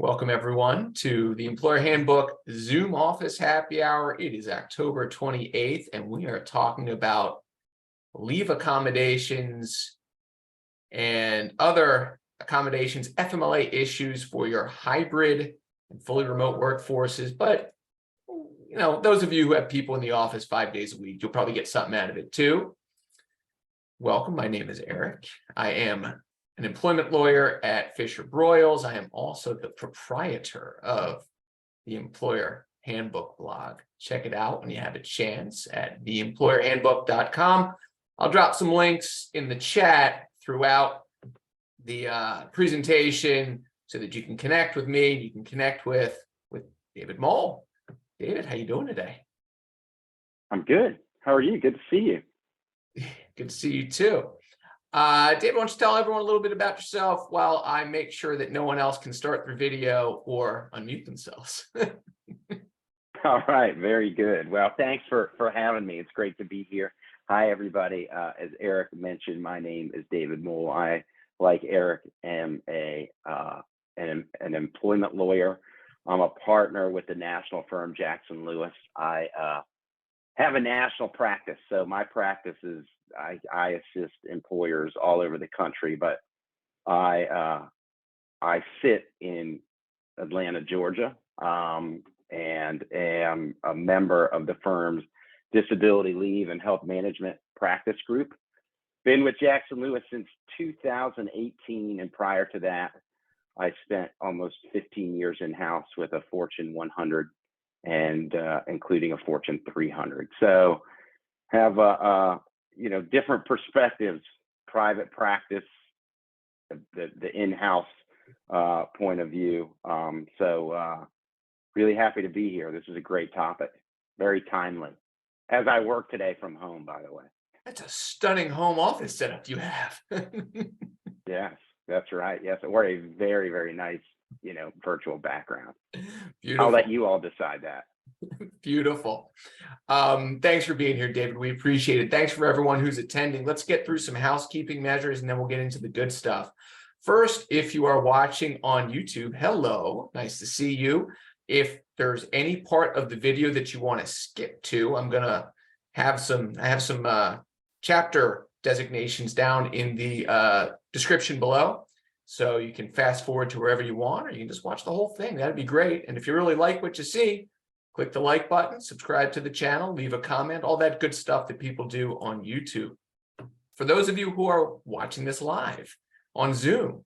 Welcome everyone to the Employer Handbook Zoom Office Happy Hour. It is October 28th, and we are talking about leave accommodations and other accommodations, FMLA issues for your hybrid and fully remote workforces. But, you know, those of you who have people in the office 5 days a week, you'll probably get something out of it too. Welcome. My name is Eric. I am an employment lawyer at Fisher Broyles. I am also the proprietor of the Employer Handbook blog. Check it out when you have a chance at theemployerhandbook.com. I'll drop some links in the chat throughout the presentation so that you can connect with me. You can connect with David Mohl. David, how you doing today? I'm good. How are you? Good to see you. Good to see you too. David, why don't you tell everyone a little bit about yourself while I make sure that no one else can start their video or unmute themselves. All right, very good. Well, thanks for having me. It's great to be here. Hi, everybody. As Eric mentioned, my name is David Mohl. I, like Eric, am an employment lawyer. I'm a partner with the national firm Jackson Lewis. I have a national practice, so my practice is I assist employers all over the country, but I sit in Atlanta, Georgia, and am a member of the firm's disability leave and health management practice group. Been with Jackson Lewis since 2018, and prior to that, I spent almost 15 years in-house with a Fortune 100 and including a Fortune 300. So have different perspectives, private practice, the in-house point of view. Really happy to be here. This is a great topic, very timely, as I work today from home, by the way. That's a stunning home office setup you have. Yes, that's right. Yes, or a very, very nice, virtual background. Beautiful. I'll let you all decide that. Beautiful. Thanks for being here, David. We appreciate it. Thanks for everyone who's attending. Let's get through some housekeeping measures and then we'll get into the good stuff. First, if you are watching on YouTube, hello, nice to see you. If there's any part of the video that you want to skip to, I'm gonna have some chapter designations down in the description below. So you can fast forward to wherever you want, or you can just watch the whole thing. That'd be great. And if you really like what you see, click the like button, subscribe to the channel, leave a comment, all that good stuff that people do on YouTube. For those of you who are watching this live on Zoom,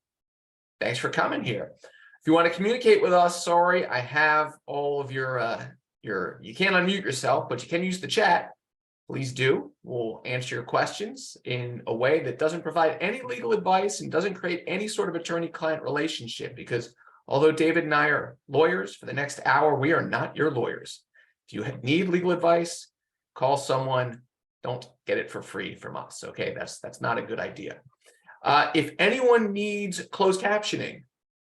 thanks for coming here. If you want to communicate with us, sorry, I have all of you can't unmute yourself, but you can use the chat. Please do. We'll answer your questions in a way that doesn't provide any legal advice and doesn't create any sort of attorney-client relationship, because although David and I are lawyers for the next hour, we are not your lawyers. If you need legal advice, call someone. Don't get it for free from us, okay? That's not a good idea. If anyone needs closed captioning,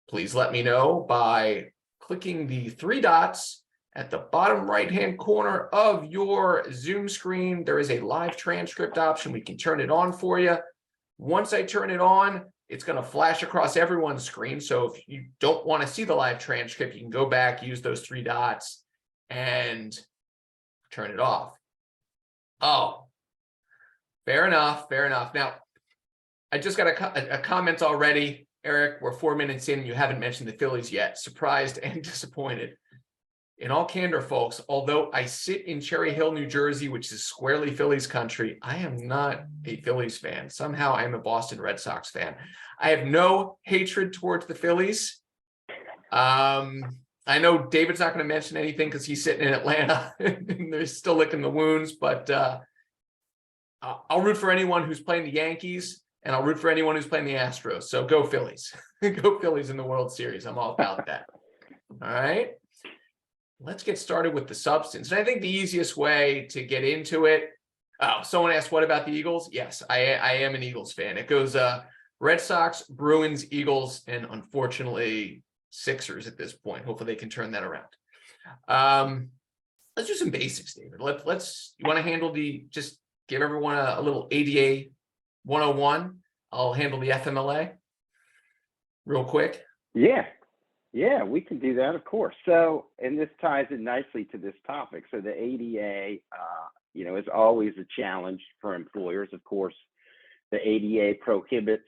please let me know by clicking the 3 dots at the bottom right-hand corner of your Zoom screen. There is a live transcript option. We can turn it on for you. Once I turn it on, it's going to flash across everyone's screen. So if you don't want to see the live transcript, you can go back, use those 3 dots, and turn it off. Oh, fair enough, fair enough. Now, I just got a comment already. Eric, we're 4 minutes in, you haven't mentioned the Phillies yet. Surprised and disappointed. In all candor, folks, although I sit in Cherry Hill, New Jersey, which is squarely Phillies country, I am not a Phillies fan. Somehow I am a Boston Red Sox fan. I have no hatred towards the Phillies. I know David's not going to mention anything because he's sitting in Atlanta and they're still licking the wounds, but I'll root for anyone who's playing the Yankees, and I'll root for anyone who's playing the Astros. So go Phillies. Go Phillies in the World Series. I'm all about that. All right. Let's get started with the substance. And I think the easiest way to get into it, someone asked, what about the Eagles? Yes, I am an Eagles fan. It goes Red Sox, Bruins, Eagles, and unfortunately Sixers at this point. Hopefully they can turn that around. Let's do some basics, David. You want to handle just give everyone a little ADA 101. I'll handle the FMLA real quick. Yeah. Yeah, we can do that, of course. So, and this ties in nicely to this topic. So the ADA, is always a challenge for employers. Of course, the ADA prohibits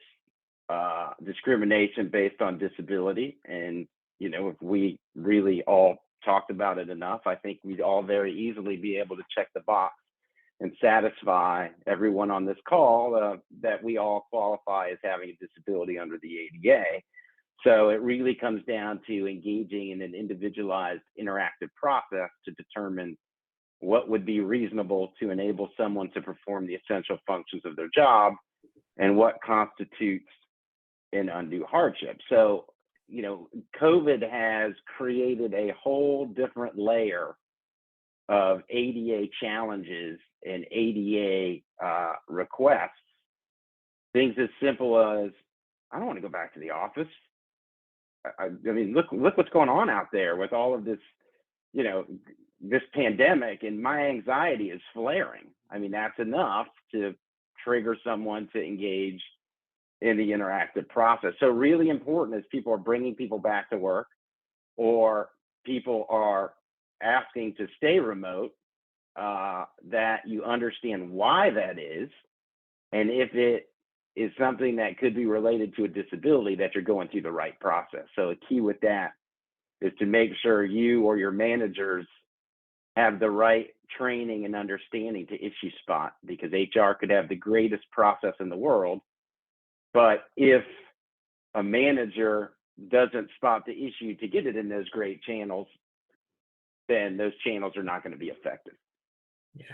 discrimination based on disability. And, if we really all talked about it enough, I think we'd all very easily be able to check the box and satisfy everyone on this call that we all qualify as having a disability under the ADA. So it really comes down to engaging in an individualized interactive process to determine what would be reasonable to enable someone to perform the essential functions of their job and what constitutes an undue hardship. So, COVID has created a whole different layer of ADA challenges and ADA requests. Things as simple as, I don't want to go back to the office. I mean, look what's going on out there with all of this, this pandemic, and my anxiety is flaring. I mean, that's enough to trigger someone to engage in the interactive process. So really important as people are bringing people back to work, or people are asking to stay remote, that you understand why that is, and if it is something that could be related to a disability, that you're going through the right process. So a key with that is to make sure you or your managers have the right training and understanding to issue spot, because HR could have the greatest process in the world, but if a manager doesn't spot the issue to get it in those great channels, then those channels are not going to be effective. Yeah.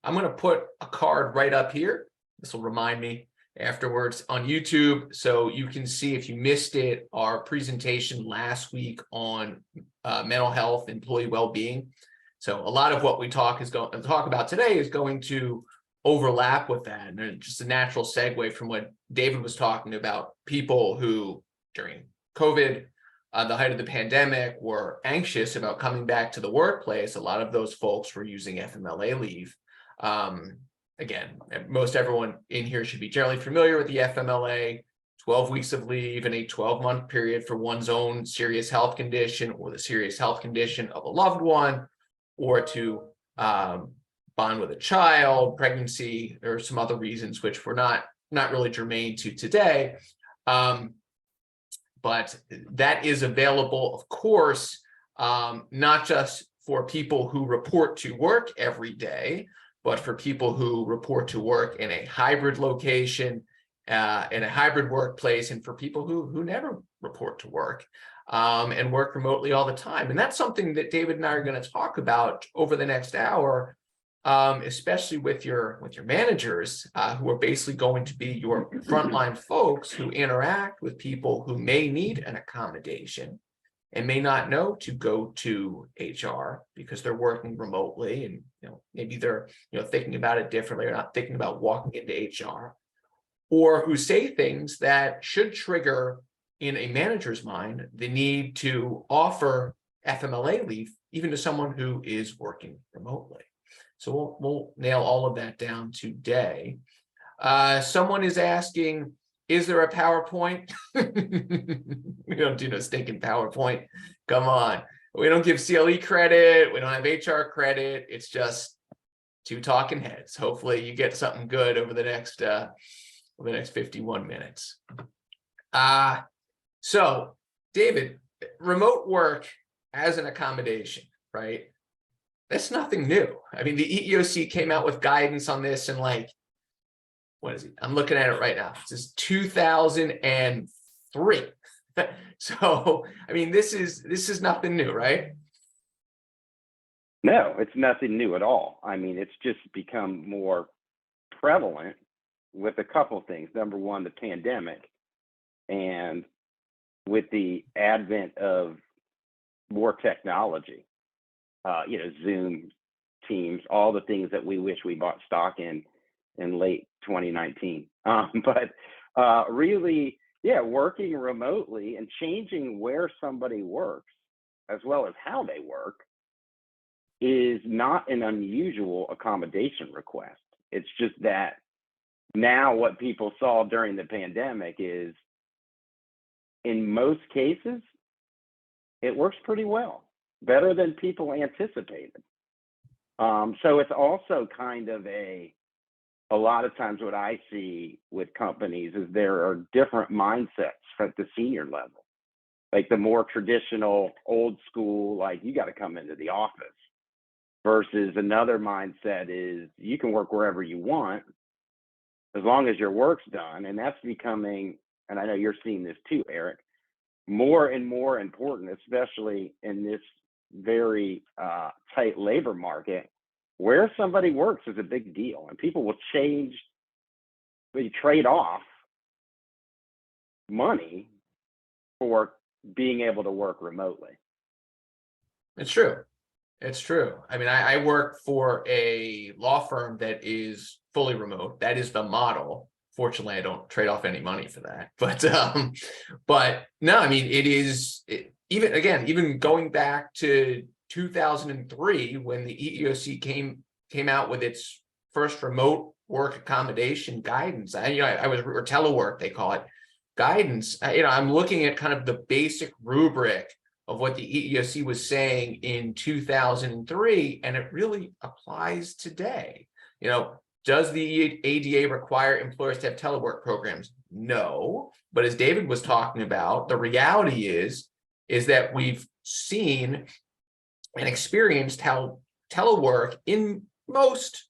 I'm going to put a card right up here. This will remind me afterwards on YouTube, so you can see, if you missed it, our presentation last week on mental health, employee well-being. So a lot of what we talk about today is going to overlap with that, and just a natural segue from what David was talking about. People who during COVID, the height of the pandemic, were anxious about coming back to the workplace. A lot of those folks were using FMLA leave. Again, most everyone in here should be generally familiar with the FMLA, 12 weeks of leave in a 12-month period for one's own serious health condition or the serious health condition of a loved one, or to bond with a child, pregnancy, or some other reasons which we're not really germane to today. But that is available, of course, not just for people who report to work every day, but for people who report to work in a hybrid location, in a hybrid workplace, and for people who never report to work and work remotely all the time. And that's something that David and I are going to talk about over the next hour, especially with your managers, who are basically going to be your frontline folks who interact with people who may need an accommodation and may not know to go to HR because they're working remotely, and maybe they're thinking about it differently, or not thinking about walking into HR, or who say things that should trigger in a manager's mind the need to offer FMLA leave even to someone who is working remotely. So we'll nail all of that down today. Someone is asking, is there a PowerPoint? We don't do no stinking PowerPoint. Come on. We don't give CLE credit. We don't have HR credit. It's just two talking heads. Hopefully you get something good over the next 51 minutes. So David, remote work as an accommodation, right? That's nothing new. I mean, the EEOC came out with guidance on this in what is it? I'm looking at it right now. This is 2003. So, I mean, this is nothing new, right? No, it's nothing new at all. I mean, it's just become more prevalent with a couple things. Number one, the pandemic, and with the advent of more technology, Zoom, Teams, all the things that we wish we bought stock in late 2019. But really, working remotely and changing where somebody works as well as how they work is not an unusual accommodation request. It's just that now what people saw during the pandemic is, in most cases, it works pretty well, better than people anticipated. So it's also kind of a lot of times what I see with companies is there are different mindsets at the senior level. Like the more traditional, old school, like you got to come into the office, versus another mindset is you can work wherever you want as long as your work's done. And that's becoming, and I know you're seeing this too, Eric, more and more important, especially in this very tight labor market. Where somebody works is a big deal, and people will they trade off money for being able to work remotely. It's true. It's true. I mean, I work for a law firm that is fully remote. That is the model. Fortunately, I don't trade off any money for that. But no, I mean, even going back to 2003 when the EEOC came out with its first remote work accommodation guidance. Or telework, they call it, guidance. I'm looking at kind of the basic rubric of what the EEOC was saying in 2003, and it really applies today. Does the ADA require employers to have telework programs? No, but as David was talking about, the reality is that we've seen and experienced how telework in most,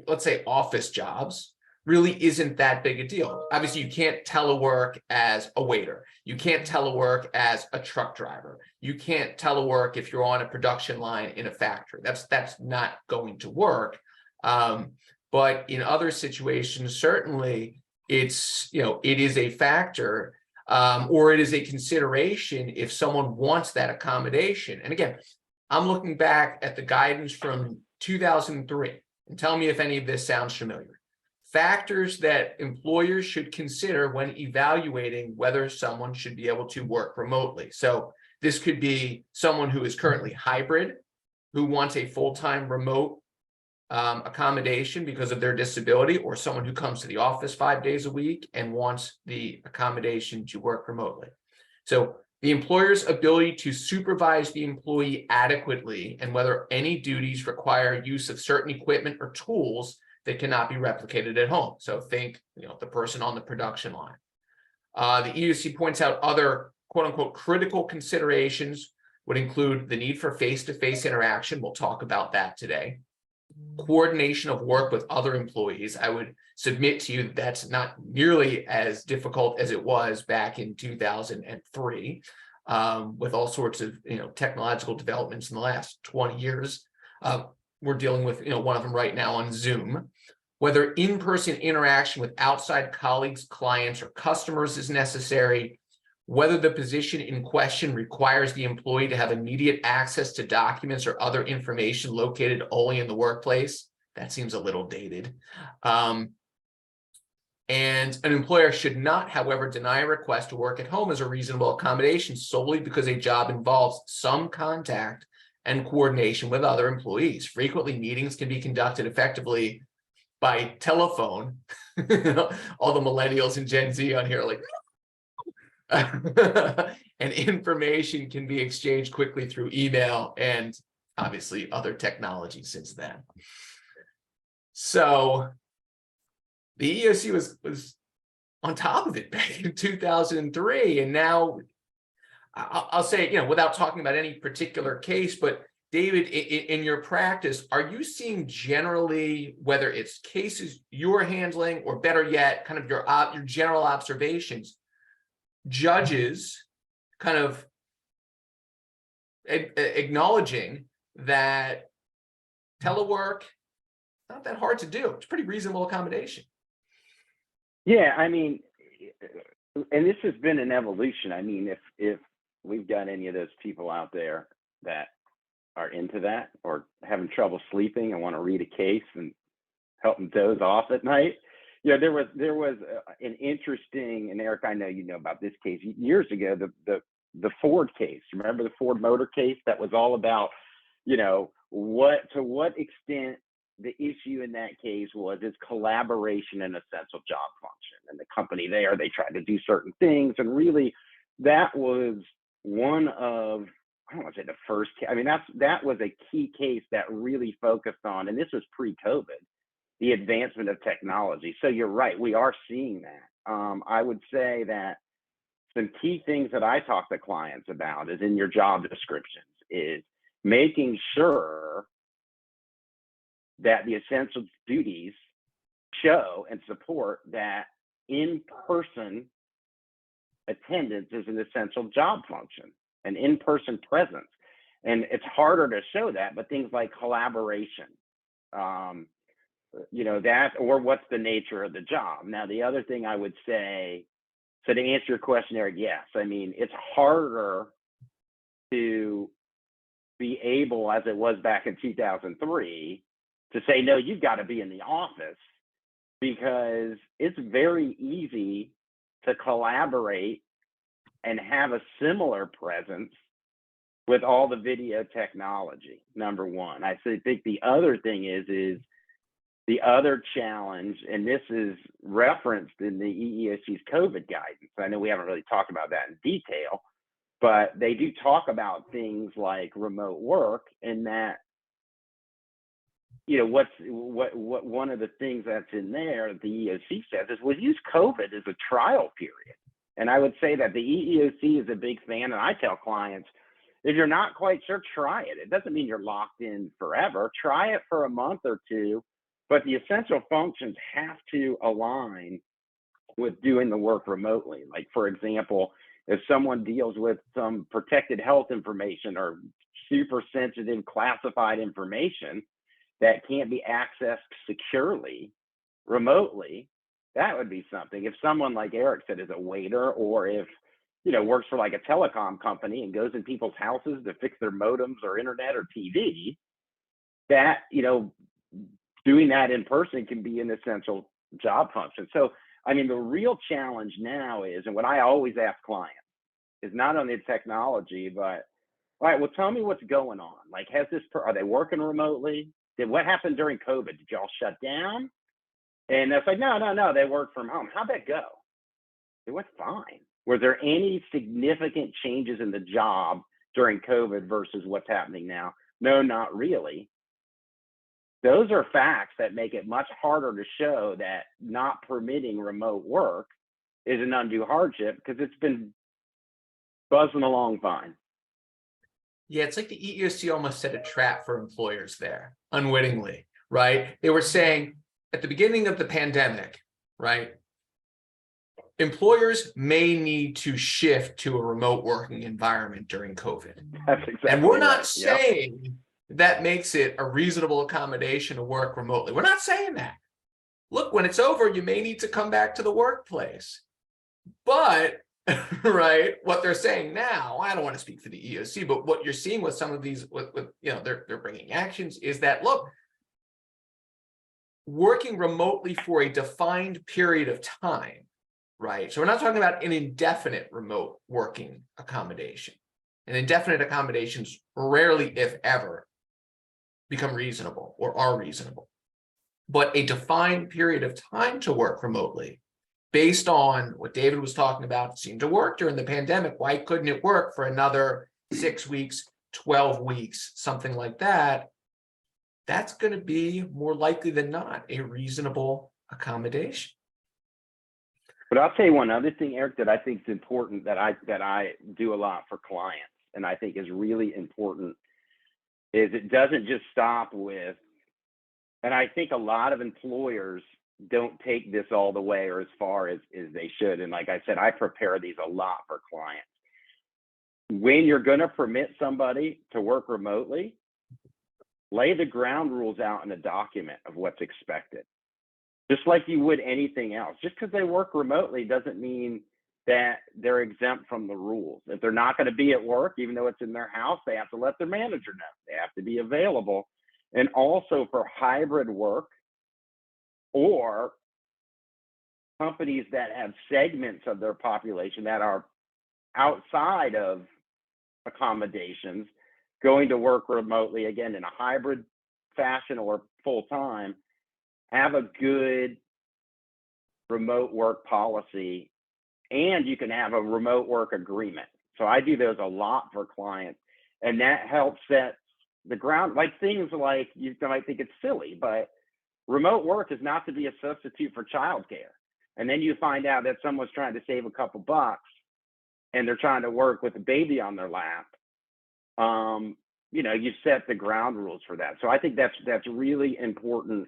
let's say, office jobs really isn't that big a deal. Obviously, you can't telework as a waiter. You can't telework as a truck driver. You can't telework if you're on a production line in a factory. That's not going to work. But in other situations, certainly it is a factor, or it is a consideration if someone wants that accommodation. And again, I'm looking back at the guidance from 2003, and tell me if any of this sounds familiar. Factors that employers should consider when evaluating whether someone should be able to work remotely. So this could be someone who is currently hybrid, who wants a full-time remote accommodation because of their disability, or someone who comes to the office 5 days a week and wants the accommodation to work remotely. So the employer's ability to supervise the employee adequately, and whether any duties require use of certain equipment or tools that cannot be replicated at home. So think, the person on the production line. The EEOC points out other quote unquote critical considerations would include the need for face-to-face interaction. We'll talk about that today. Coordination of work with other employees. I would submit to you that that's not nearly as difficult as it was back in 2003, with all sorts of technological developments in the last 20 years. We're dealing with one of them right now on Zoom. Whether in-person interaction with outside colleagues, clients, or customers is necessary. Whether the position in question requires the employee to have immediate access to documents or other information located only in the workplace. That seems a little dated. And an employer should not, however, deny a request to work at home as a reasonable accommodation solely because a job involves some contact and coordination with other employees. Frequently, meetings can be conducted effectively by telephone. All the millennials and Gen Z on here are like, and information can be exchanged quickly through email and obviously other technology since then. So the EEOC was on top of it back in 2003, and now I'll say, without talking about any particular case, but David, in your practice, are you seeing generally, whether it's cases you're handling, or better yet, kind of your general observations, judges kind of acknowledging that telework, not that hard to do. It's pretty reasonable accommodation. Yeah, I mean, and this has been an evolution. I mean, if we've got any of those people out there that are into that or having trouble sleeping and want to read a case and help them doze off at night, there was an interesting, and Eric, I know you know about this case years ago, the Ford case. Remember the Ford Motor case? That was all about, to what extent the issue in that case was its collaboration in essential job function. And the company there, they tried to do certain things, and really that was one of, I don't want to say the first, I mean, that was a key case that really focused on, and this was pre-COVID, the advancement of technology. So you're right, we are seeing that. I would say that some key things that I talk to clients about is in your job descriptions is making sure that the essential duties show and support that in-person attendance is an essential job function, an in-person presence. And it's harder to show that, but things like collaboration, that, or what's the nature of the job. Now, the other thing I would say, so to answer your question, Eric, yes, I mean, it's harder to be able, as it was back in 2003, to say, no, you've got to be in the office, because it's very easy to collaborate and have a similar presence with all the video technology, number one. I think the other thing is the other challenge, and this is referenced in the EEOC's COVID guidance. I know we haven't really talked about that in detail, but they do talk about things like remote work, and that, one of the things that's in there, the EEOC says, is we'll use COVID as a trial period. And I would say that the EEOC is a big fan, and I tell clients, if you're not quite sure, try it. It doesn't mean you're locked in forever. Try it for a month or two, but the essential functions have to align with doing the work remotely. Like, for example, if someone deals with some protected health information or super sensitive classified information that can't be accessed securely remotely, that would be something. If someone, like Eric said, is a waiter, or if, works for like a telecom company and goes in people's houses to fix their modems or internet or TV, that, doing that in person can be an essential job function. So, I mean, the real challenge now is, and what I always ask clients is not only the technology, but, all right, well, tell me what's going on. Like, are they working remotely? What happened during COVID? Did y'all shut down? And it's like, no, they work from home. How'd that go? It went fine. Were there any significant changes in the job during COVID versus what's happening now? No, not really. Those are facts that make it much harder to show that not permitting remote work is an undue hardship, because it's been buzzing along fine. Yeah, it's like the EEOC almost set a trap for employers there, unwittingly, right? They were saying at the beginning of the pandemic, right, employers may need to shift to a remote working environment during COVID. That's exactly and we're not right. saying that makes it a reasonable accommodation to work remotely. We're not saying that. Look, when it's over, you may need to come back to the workplace. But right, what they're saying now, I don't want to speak for the EEOC, but what you're seeing with some of these, they're bringing actions, is that, look, working remotely for a defined period of time, right? So we're not talking about an indefinite remote working accommodation. And indefinite accommodations rarely, if ever, become reasonable or are reasonable. But a defined period of time to work remotely, based on what David was talking about, seemed to work during the pandemic. Why couldn't it work for another 6 weeks, 12 weeks, something like that? That's going to be more likely than not a reasonable accommodation. But I'll tell you one other thing, Eric, that I think is important, that I do a lot for clients, and I think is really important, is it doesn't just stop with, and I think a lot of employers don't take this all the way or as far as they should. And like I said, I prepare these a lot for clients. When you're going to permit somebody to work remotely, lay the ground rules out in a document of what's expected, just like you would anything else. Just because they work remotely doesn't mean that they're exempt from the rules. If they're not going to be at work, even though it's in their house, they have to let their manager know. They have to be available. And also for hybrid work, or companies that have segments of their population that are outside of accommodations, going to work remotely, again, in a hybrid fashion or full-time, have a good remote work policy, and you can have a remote work agreement. So I do those a lot for clients, and that helps set the ground. Like things like, you might think it's silly, but remote work is not to be a substitute for childcare. And then you find out that someone's trying to save a couple bucks and they're trying to work with a baby on their lap. You know, you set the ground rules for that. So I think that's really important,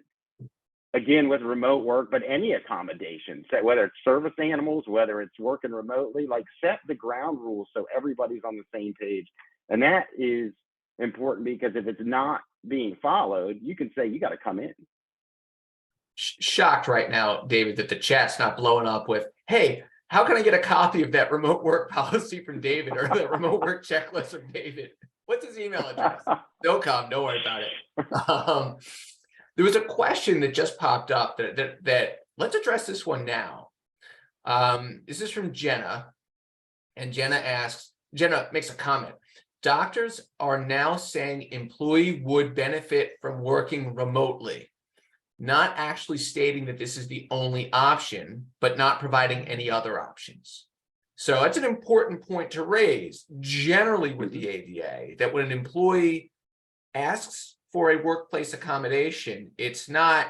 again, with remote work, but any accommodations, whether it's service animals, whether it's working remotely, like set the ground rules so everybody's on the same page. And that is important, because if it's not being followed, you can say you got to come in. Shocked right now, David, that the chat's not blowing up with, hey, how can I get a copy of that remote work policy from David, or the remote work checklist from David? What's his email address? They'll come, don't worry about it. There was a question that just popped up that let's address this one now. This is from Jenna, and Jenna makes a comment. Doctors are now saying employee would benefit from working remotely, not actually stating that this is the only option, but not providing any other options. So that's an important point to raise. Generally with the ADA, that when an employee asks for a workplace accommodation, it's not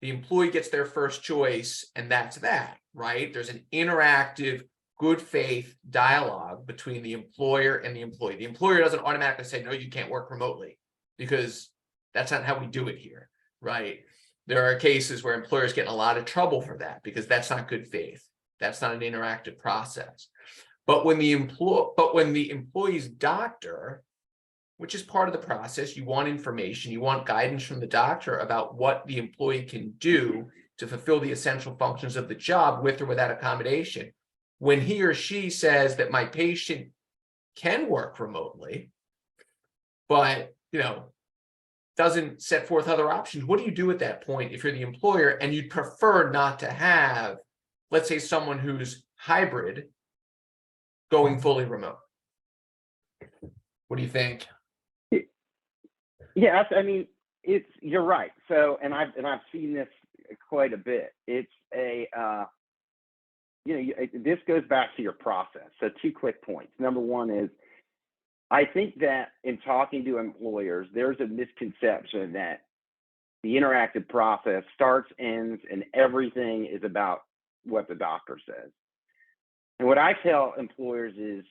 the employee gets their first choice and that's that, right? There's an interactive, good faith dialogue between the employer and the employee. The employer doesn't automatically say, no, you can't work remotely, because that's not how we do it here, right? There are cases where employers get in a lot of trouble for that, because that's not good faith. That's not an interactive process. But when the employee's doctor, which is part of the process, you want information, you want guidance from the doctor about what the employee can do to fulfill the essential functions of the job with or without accommodation. When he or she says that my patient can work remotely, but doesn't set forth other options, what do you do at that point if you're the employer and you'd prefer not to have, let's say, someone who's hybrid going fully remote? What do you think? Yeah, I mean, you're right. So, and I've seen this quite a bit. It's this goes back to your process. So 2 quick points. Number one is, I think that in talking to employers, there's a misconception that the interactive process starts, ends, and everything is about what the doctor says. And what I tell employers is,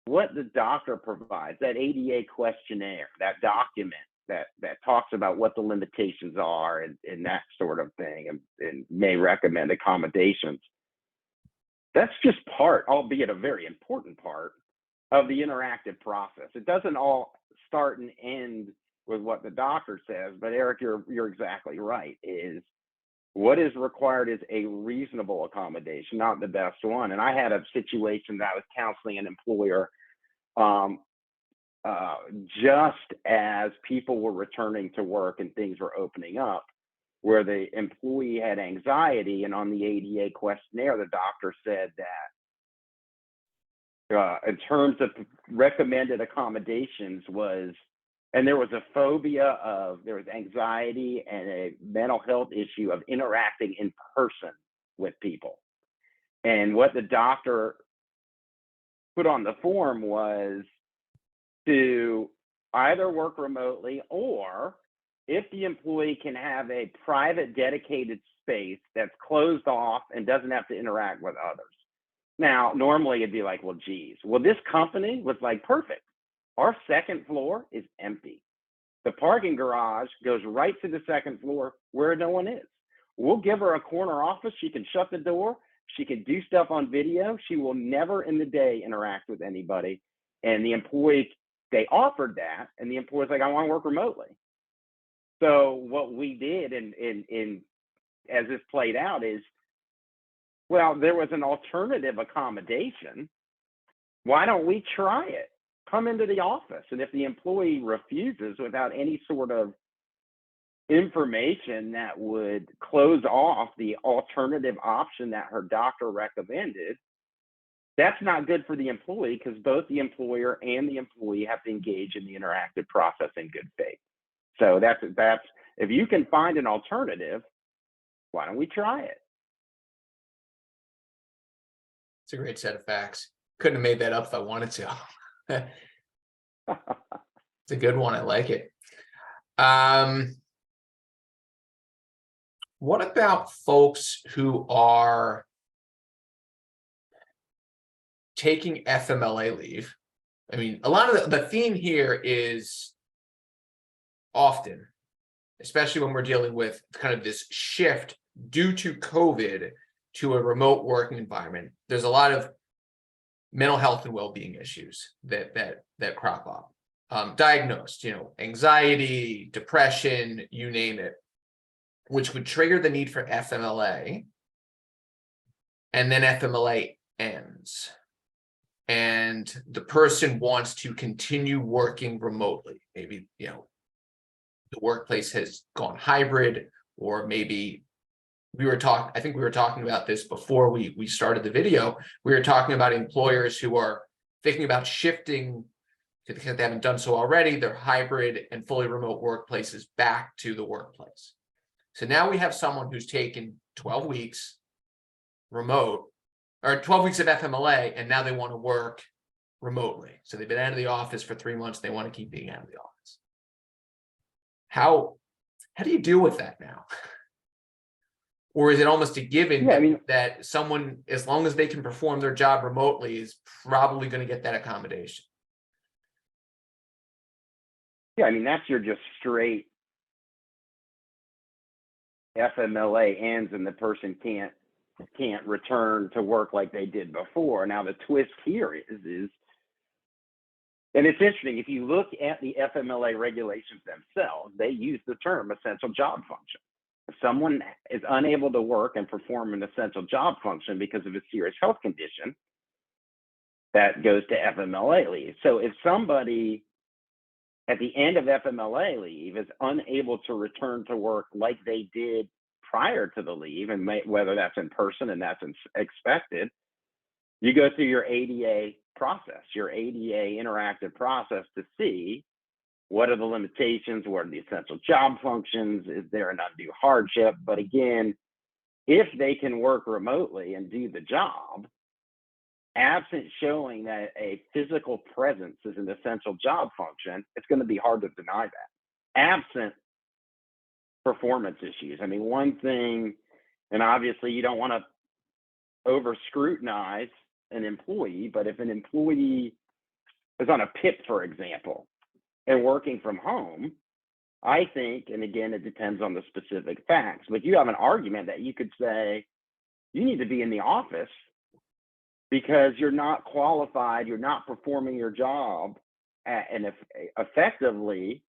what the doctor provides, that ADA questionnaire, that document that talks about what the limitations are and that sort of thing, and may recommend accommodations. That's just part, albeit a very important part, of the interactive process. It doesn't all start and end with what the doctor says, but Eric, you're exactly right. Is what is required is a reasonable accommodation, not the best one. And I had a situation that I was counseling an employer just as people were returning to work and things were opening up, where the employee had anxiety, and on the ADA questionnaire, the doctor said that in terms of recommended accommodations and there was a phobia there was anxiety and a mental health issue of interacting in person with people. And what the doctor put on the form was to either work remotely, or if the employee can have a private dedicated space that's closed off and doesn't have to interact with others. Now, normally it'd be like, well, geez. Well, this company was like, perfect. Our second floor is empty. The parking garage goes right to the second floor where no one is. We'll give her a corner office. She can shut the door. She can do stuff on video. She will never in the day interact with anybody. And the employee, they offered that, and the employee's like, I want to work remotely. So what we did, in as this played out, is, well, there was an alternative accommodation. Why don't we try it? Come into the office. And if the employee refuses without any sort of information that would close off the alternative option that her doctor recommended, that's not good for the employee, because both the employer and the employee have to engage in the interactive process in good faith. So that's if you can find an alternative, why don't we try it? It's a great set of facts. Couldn't have made that up if I wanted to. It's a good one. I like it. What about folks who are taking FMLA leave? I mean, a lot of the theme here is often, especially when we're dealing with kind of this shift due to COVID to a remote working environment. There's a lot of mental health and well-being issues that crop up. Diagnosed, anxiety, depression, you name it, which would trigger the need for FMLA, and then FMLA ends. And the person wants to continue working remotely. Maybe, the workplace has gone hybrid, or maybe I think we were talking about this before we started the video. We were talking about employers who are thinking about shifting, because they haven't done so already, their hybrid and fully remote workplaces back to the workplace. So now we have someone who's taken 12 weeks remote, or 12 weeks of FMLA, and now they want to work remotely. So they've been out of the office for 3 months. They want to keep being out of the office. How do you deal with that now? Or is it almost a given that someone, as long as they can perform their job remotely, is probably going to get that accommodation? Yeah, that's your just straight FMLA ends and the person can't return to work like they did before. Now the twist here is, and it's interesting, if you look at the FMLA regulations themselves, they use the term essential job function. If someone is unable to work and perform an essential job function because of a serious health condition, that goes to FMLA leave. So if somebody at the end of FMLA leave is unable to return to work like they did prior to the leave, and whether that's in person and that's expected, you go through your ADA process, your ADA interactive process, to see what are the limitations, what are the essential job functions, is there an undue hardship? But again, if they can work remotely and do the job, absent showing that a physical presence is an essential job function, it's going to be hard to deny that. Absent performance issues. One thing, and obviously you don't want to over scrutinize an employee, but if an employee is on a PIP, for example, and working from home, I think, and again, it depends on the specific facts, but you have an argument that you could say, you need to be in the office because you're not qualified, you're not performing your job and effectively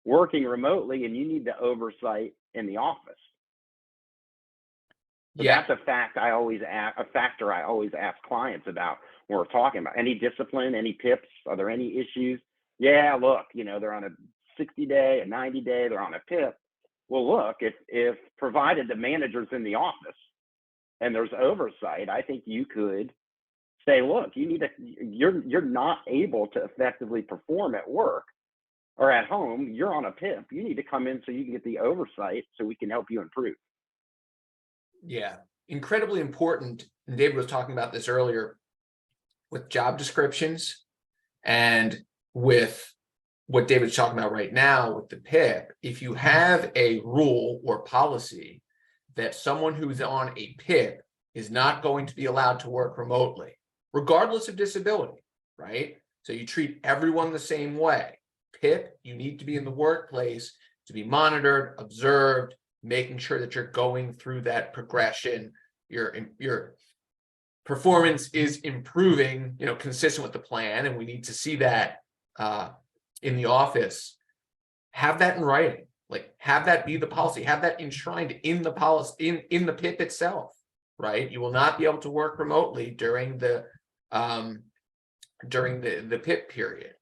working remotely, and you need the oversight in the office. So that's a factor I always ask clients about when we're talking about any discipline, any PIPs, are there any issues? Yeah, look, they're on a 60-day, a 90-day, they're on a PIP. Well, look, if provided the manager's in the office and there's oversight, I think you could say, look, you're not able to effectively perform at work or at home, you're on a PIP. You need to come in so you can get the oversight so we can help you improve. Yeah, incredibly important. And David was talking about this earlier with job descriptions and with what David's talking about right now with the PIP. If you have a rule or policy that someone who's on a PIP is not going to be allowed to work remotely, regardless of disability, right? So you treat everyone the same way. PIP, you need to be in the workplace to be monitored, observed, making sure that you're going through that progression, your performance is improving, consistent with the plan, and we need to see that in the office. Have that in writing, have that be the policy, have that enshrined in the policy, in the PIP itself, right? You will not be able to work remotely during the PIP period.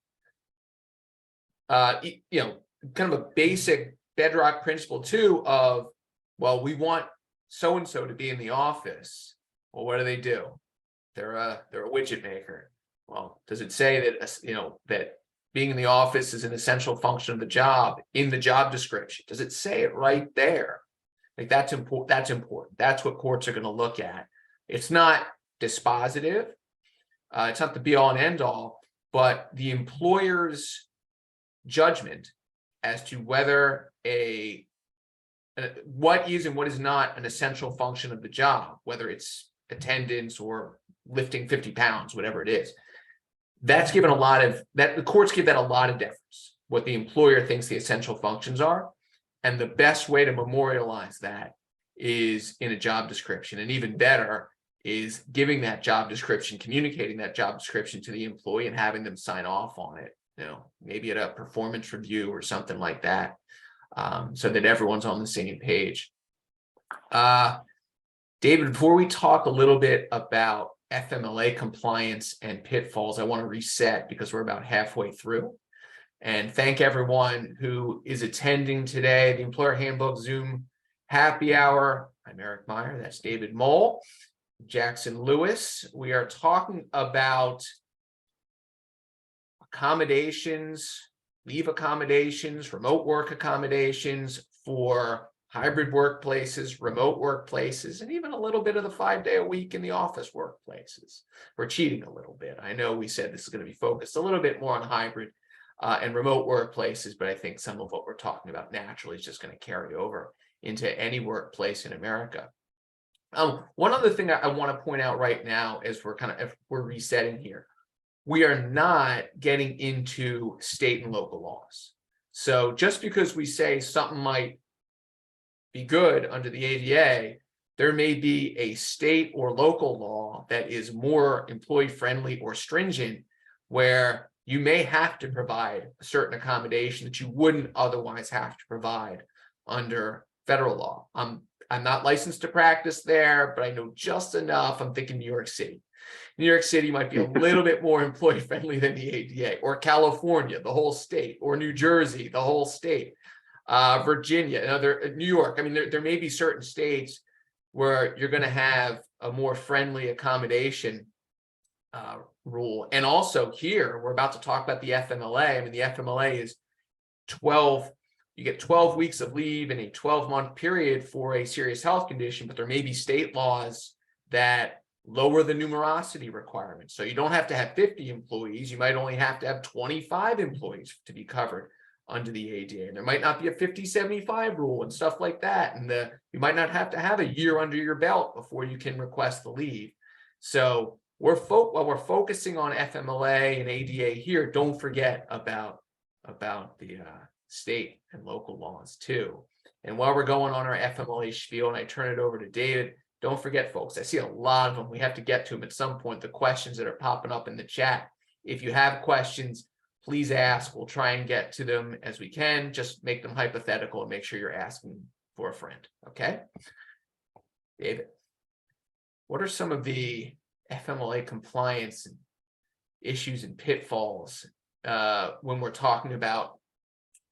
Kind of a basic bedrock principle too of, well, we want so-and-so to be in the office. Well, what do? They're a widget maker. Well, does it say that, that being in the office is an essential function of the job in the job description? Does it say it right there? That's important. That's important. That's what courts are going to look at. It's not dispositive, It's not the be all and end all, but the employer's judgment as to whether what is and what is not an essential function of the job, whether it's attendance or lifting 50 pounds, whatever it is. That's given the courts give that a lot of deference, what the employer thinks the essential functions are. And the best way to memorialize that is in a job description. And even better is giving that job description, communicating that job description to the employee and having them sign off on it, maybe at a performance review or something like that, so that everyone's on the same page. David, before we talk a little bit about FMLA compliance and pitfalls, I want to reset because we're about halfway through. And thank everyone who is attending today, the Employer Handbook Zoom Happy Hour. I'm Eric Meyer, that's David Mohl, Jackson Lewis. We are talking about accommodations, leave accommodations, remote work accommodations for hybrid workplaces, remote workplaces, and even a little bit of the 5-day-a-week in the office workplaces. We're cheating a little bit. I know we said this is going to be focused a little bit more on hybrid and remote workplaces, but I think some of what we're talking about naturally is just going to carry over into any workplace in America. One other thing I want to point out right now as we're resetting here, we are not getting into state and local laws. So just because we say something might be good under the ADA, there may be a state or local law that is more employee friendly or stringent, where you may have to provide a certain accommodation that you wouldn't otherwise have to provide under federal law. I'm not licensed to practice there, but I know just enough. I'm thinking New York City. New York City might be a little bit more employee friendly than the ADA, or California, the whole state, or New Jersey, the whole state. Virginia, New York. I mean, there may be certain states where you're going to have a more friendly accommodation rule. And also here, we're about to talk about the FMLA. I mean, the FMLA is 12, you get 12 weeks of leave in a 12-month period for a serious health condition, but there may be state laws that lower the numerosity requirements. So you don't have to have 50 employees. You might only have to have 25 employees to be covered under the ADA. And there might not be a 50-75 rule and stuff like that. And you might not have to have a year under your belt before you can request the leave. So while we're focusing on FMLA and ADA here, don't forget about the state and local laws too. And while we're going on our FMLA spiel, and I turn it over to David, don't forget, folks, I see a lot of them. We have to get to them at some point, the questions that are popping up in the chat. If you have questions, please ask. We'll try and get to them as we can. Just make them hypothetical and make sure you're asking for a friend, okay? David, what are some of the FMLA compliance issues and pitfalls when we're talking about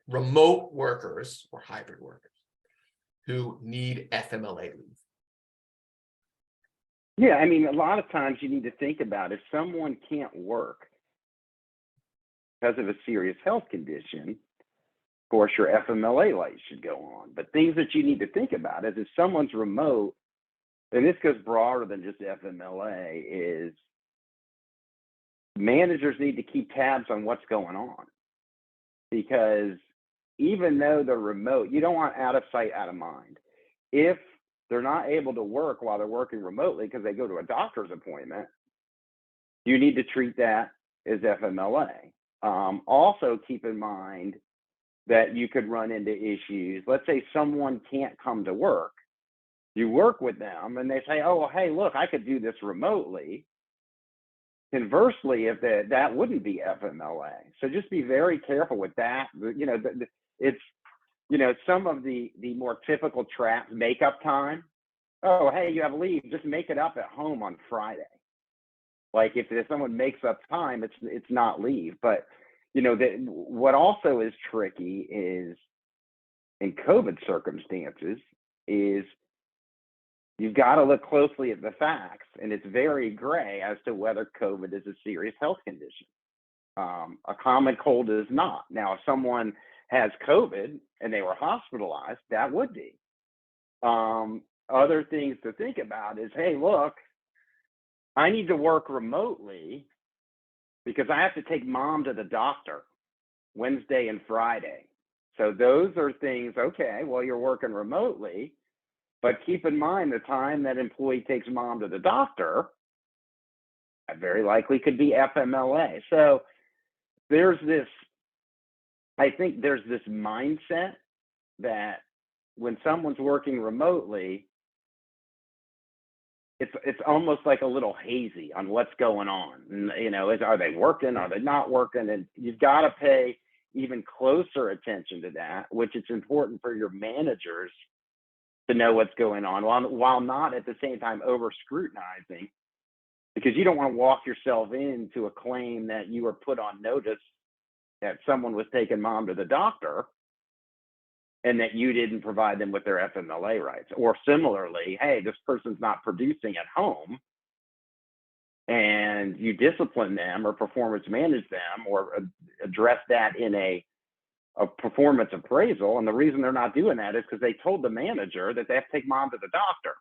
remote workers or hybrid workers who need FMLA leave? Yeah, I mean, a lot of times you need to think about if someone can't work because of a serious health condition, of course, your FMLA light should go on. But things that you need to think about is if someone's remote, and this goes broader than just FMLA, is managers need to keep tabs on what's going on. Because even though they're remote, you don't want out of sight, out of mind. If they're not able to work while they're working remotely because they go to a doctor's appointment, you need to treat that as FMLA. Also keep in mind that you could run into issues. Let's say someone can't come to work. You work with them and they say, oh, well, hey, look, I could do this remotely. Conversely, if that wouldn't be FMLA. So just be very careful with that. It's, some of the more typical traps, makeup time. Oh, hey, you have leave, just make it up at home on Friday. Like if someone makes up time, it's not leave. But what also is tricky is in COVID circumstances is you've got to look closely at the facts, and it's very gray as to whether COVID is a serious health condition. A common cold is not. Now, if someone has COVID and they were hospitalized, that would be. Other things to think about is, hey, look, I need to work remotely because I have to take mom to the doctor Wednesday and Friday. So those are things, okay, well, you're working remotely, but keep in mind the time that employee takes mom to the doctor, that very likely could be FMLA. So there's this, I think there's this mindset that when someone's working remotely, it's almost like a little hazy on what's going on. And, you know, are they working? Are they not working? And you've got to pay even closer attention to that, which it's important for your managers to know what's going on while not at the same time over scrutinizing, because you don't want to walk yourself into a claim that you were put on notice that someone was taking mom to the doctor and that you didn't provide them with their FMLA rights. Or similarly, hey, this person's not producing at home, and you discipline them or performance manage them or address that in a performance appraisal. And the reason they're not doing that is because they told the manager that they have to take mom to the doctor.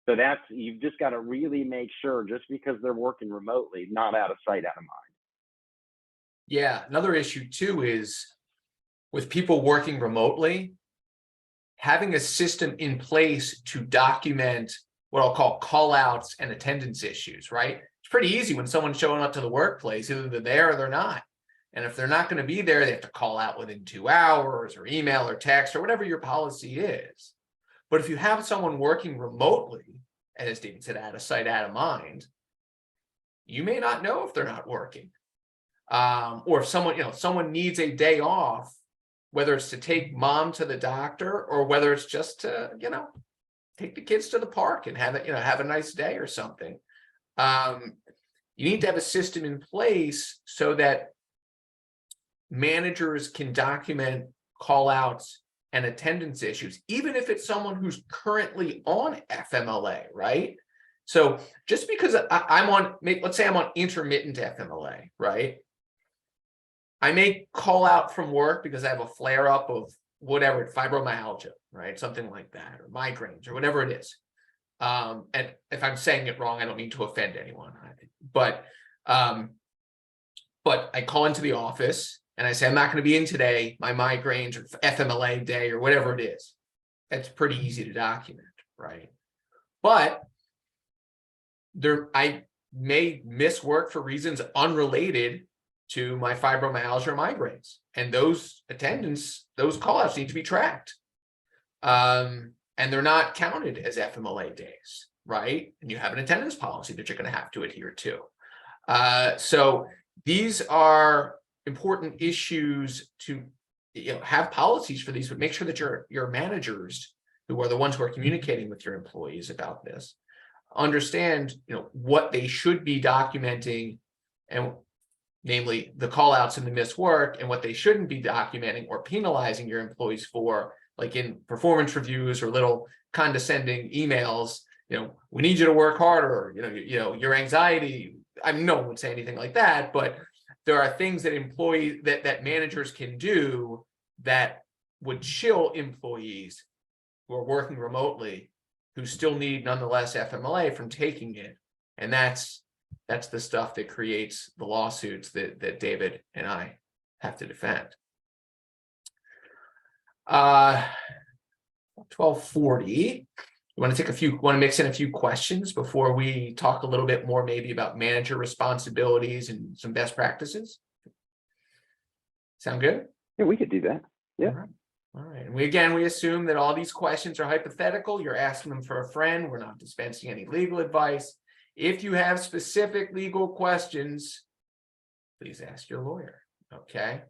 So that's, you've just got to really make sure, just because they're working remotely, not out of sight, out of mind. Yeah, another issue too is with people working remotely, having a system in place to document what I'll call call outs and attendance issues, right? It's pretty easy when someone's showing up to the workplace, either they're there or they're not. And if they're not going to be there, they have to call out within 2 hours or email or text or whatever your policy is. But if you have someone working remotely, and as David said, out of sight, out of mind, you may not know if they're not working. Or if someone needs a day off, whether it's to take mom to the doctor or whether it's just to, take the kids to the park and have a nice day or something. You need to have a system in place so that managers can document call outs and attendance issues, even if it's someone who's currently on FMLA, right? So just because let's say I'm on intermittent FMLA, right? I may call out from work because I have a flare up of whatever, fibromyalgia, right? Something like that, or migraines, or whatever it is. And if I'm saying it wrong, I don't mean to offend anyone. But I call into the office and I say, I'm not going to be in today, my migraines or FMLA day or whatever it is. That's pretty easy to document, right? But I may miss work for reasons unrelated to my fibromyalgia or migraines, and those call outs need to be tracked. And they're not counted as FMLA days, right? And you have an attendance policy that you're going to have to adhere to. So these are important issues to have policies for these, but make sure that your managers, who are the ones who are communicating with your employees about this, understand what they should be documenting, and namely the call outs and the missed work, and what they shouldn't be documenting or penalizing your employees for, like in performance reviews or little condescending emails. We need you to work harder. Your anxiety. No one would say anything like that, but there are things that that managers can do that would chill employees who are working remotely, who still need nonetheless FMLA, from taking it. And that's the stuff that creates the lawsuits that David and I have to defend. 12:40. Want to mix in a few questions before we talk a little bit more maybe about manager responsibilities and some best practices? Sound good? Yeah, we could do that. Yeah. All right. And we assume that all these questions are hypothetical. You're asking them for a friend. We're not dispensing any legal advice. If you have specific legal questions, please ask your lawyer. Okay.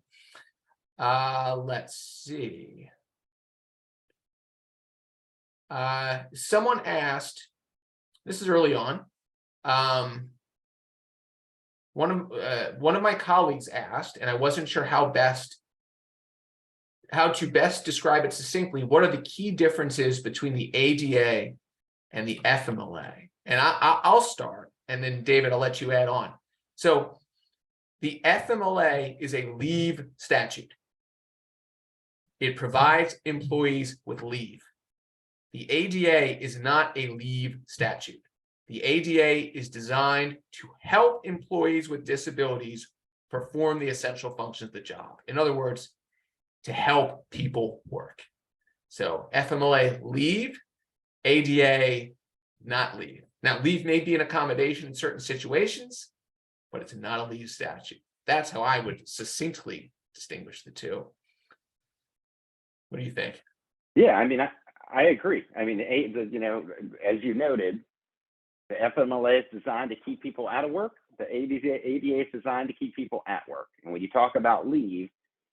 Let's see. Someone asked, this is early on. One of my colleagues asked, and I wasn't sure how to best describe it succinctly. What are the key differences between the ADA and the FMLA? And I'll start, and then David, I'll let you add on. So the FMLA is a leave statute. It provides employees with leave. The ADA is not a leave statute. The ADA is designed to help employees with disabilities perform the essential functions of the job. In other words, to help people work. So FMLA leave, ADA not leave. Now, leave may be an accommodation in certain situations, but it's not a leave statute. That's how I would succinctly distinguish the two. What do you think? Yeah, I mean, I agree. I mean, you know, as you noted, the FMLA is designed to keep people out of work. The ADA is designed to keep people at work. And when you talk about leave,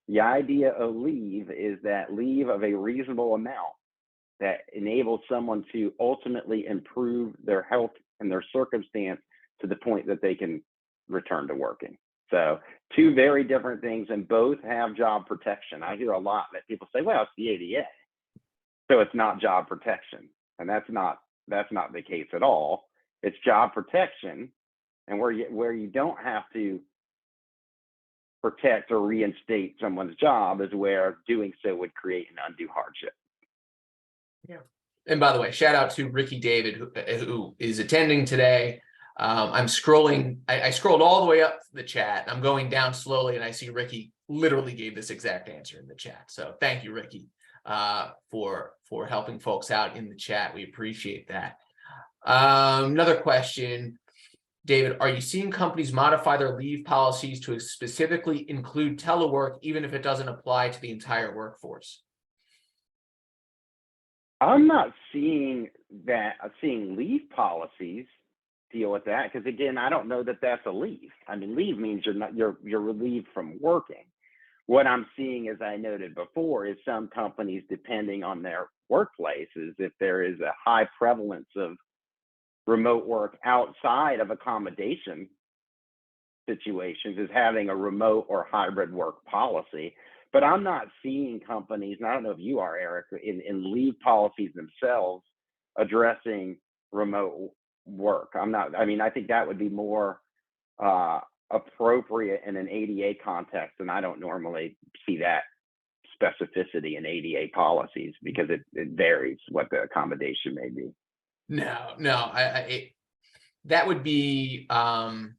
the idea of leave is that leave of a reasonable amount that enables someone to ultimately improve their health and their circumstance to the point that they can return to working. So two very different things, and both have job protection. I hear a lot that people say, well, it's the ADA, so it's not job protection. And that's not the case at all. It's job protection, and where you don't have to protect or reinstate someone's job is where doing so would create an undue hardship. Yeah. And by the way, shout out to Ricky David, who is attending today. I'm scrolling. I scrolled all the way up the chat. I'm going down slowly, and I see Ricky literally gave this exact answer in the chat. So thank you, Ricky, for helping folks out in the chat. We appreciate that. Another question, David, are you seeing companies modify their leave policies to specifically include telework, even if it doesn't apply to the entire workforce? I'm not seeing that. I'm seeing leave policies deal with that, because again, I don't know that that's a leave. I mean, leave means you're relieved from working. What I'm seeing, as I noted before, is some companies, depending on their workplaces, if there is a high prevalence of remote work outside of accommodation situations, is having a remote or hybrid work policy. But I'm not seeing companies, and I don't know if you are, Eric, in leave policies themselves addressing remote work. I'm not. I mean, I think that would be more appropriate in an ADA context, and I don't normally see that specificity in ADA policies because it varies what the accommodation may be. No, that would be a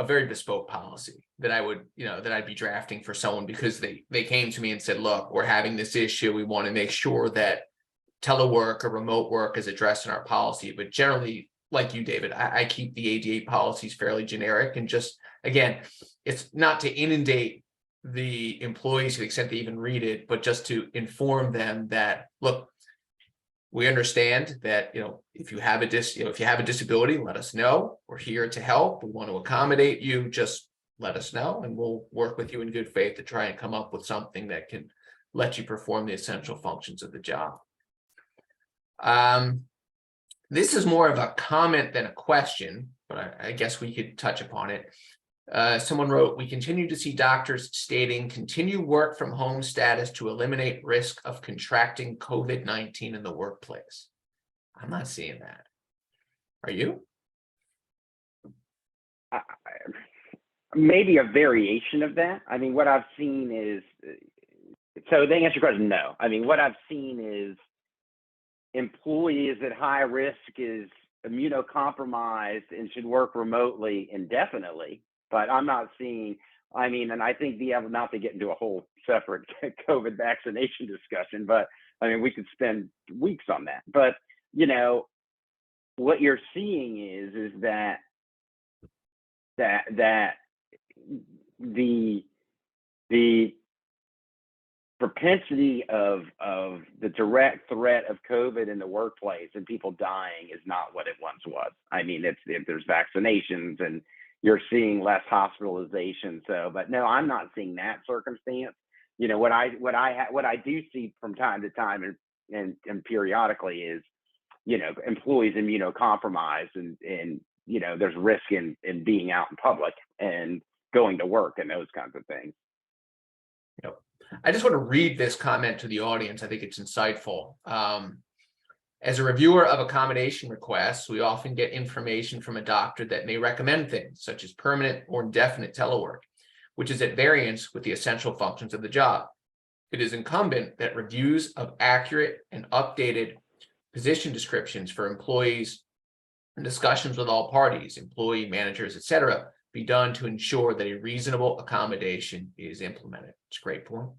very bespoke policy that I would, that I'd be drafting for someone, because they came to me and said, look, we're having this issue. We want to make sure that telework or remote work is addressed in our policy. But generally, like you, David, I keep the ADA policies fairly generic, and just, again, it's not to inundate the employees to the extent they even read it, but just to inform them that, look, we understand that, if you have a disability, let us know. We're here to help. We want to accommodate you. Just let us know, and we'll work with you in good faith to try and come up with something that can let you perform the essential functions of the job. This is more of a comment than a question, but I guess we could touch upon it. Someone wrote, we continue to see doctors stating continue work from home status to eliminate risk of contracting COVID-19 in the workplace. I'm not seeing that. Are you? Maybe a variation of that. I mean, what I've seen is, so the answer to your question, no. I mean, what I've seen is employees at high risk is immunocompromised and should work remotely indefinitely. But I'm not seeing, and I think not to get into a whole separate COVID vaccination discussion, but we could spend weeks on that. But, what you're seeing is that the propensity of the direct threat of COVID in the workplace and people dying is not what it once was. I mean, if there's vaccinations and you're seeing less hospitalization. So, but no, I'm not seeing that circumstance. What I do see from time to time and periodically is, employees immunocompromised and there's risk in being out in public and going to work and those kinds of things. Yep. I just want to read this comment to the audience. I think it's insightful. As a reviewer of accommodation requests, we often get information from a doctor that may recommend things such as permanent or indefinite telework, which is at variance with the essential functions of the job. It is incumbent that reviews of accurate and updated position descriptions for employees and discussions with all parties, employee managers, etc., be done to ensure that a reasonable accommodation is implemented. It's a great point.